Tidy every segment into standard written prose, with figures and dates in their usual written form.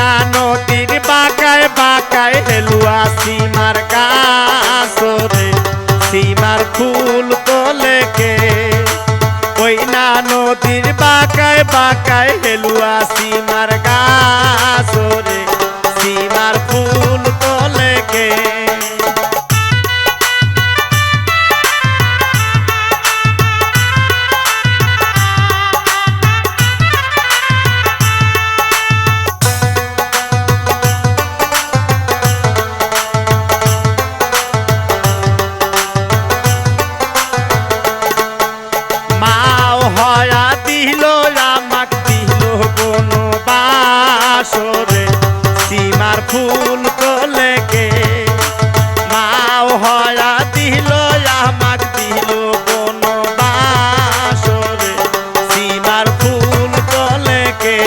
না নদীর বাঁকায় বাঁকায় হেলুয়া সীমার কাছরে সীমার ফুল তোলে কে ওই না নদীর বাঁকায় বাঁকায় হেলুয়া সীমার কাছরে সীমার ফুল তোলে কে সীমার ফুল তোলে কে মাও হয়া দিল আমাক দিল কোন বাসরে সীমার ফুল তোলে কে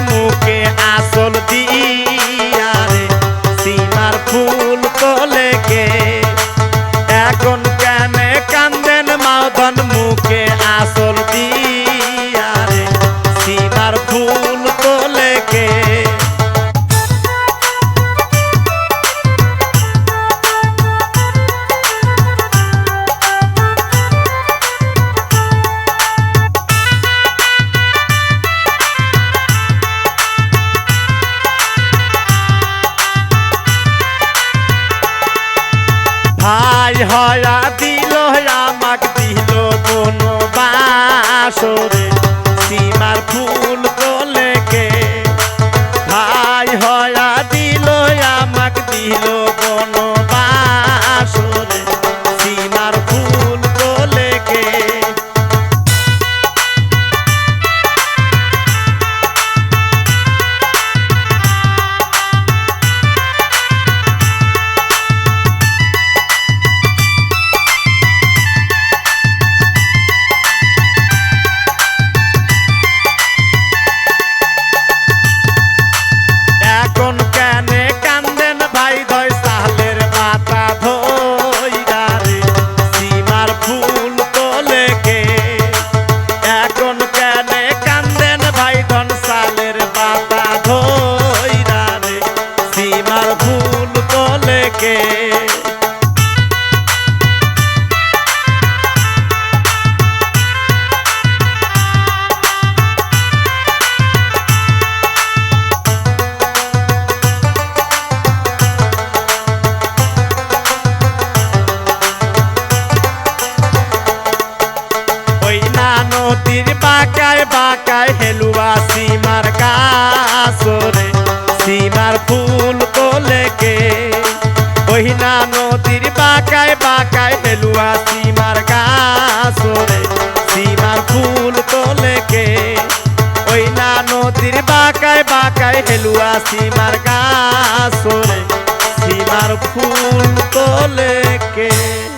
মুখে আসল দিয়ারে সীমার ফুল তোলে কে এখন কেন কান্দেন মাধন মুখে আসল দিয়ারে সীমার ফুল তোলে কে ভাই হয়া দিল আমাক দিল কোন বাসরে সীমার ফুল তোলে কে ভাই হয়া দিল আমাক দিল কোন বাসরে সীমার ফুল তোলে কে ফুল তোলে কে ওই না নদীর বাঁকায় বাঁকায় হেলুয়া সীমার কাছরে সীমার ফুল তোলে কে ওই না নদীর বাঁকায় বাঁকায় হেলুয়া সীমার কাছরে সীমার ফুল তোলে কে ওই না নদীর বাঁকায় বাঁকায় হেলুয়া সীমার কাছরে সীমার ফুল তোলে কে।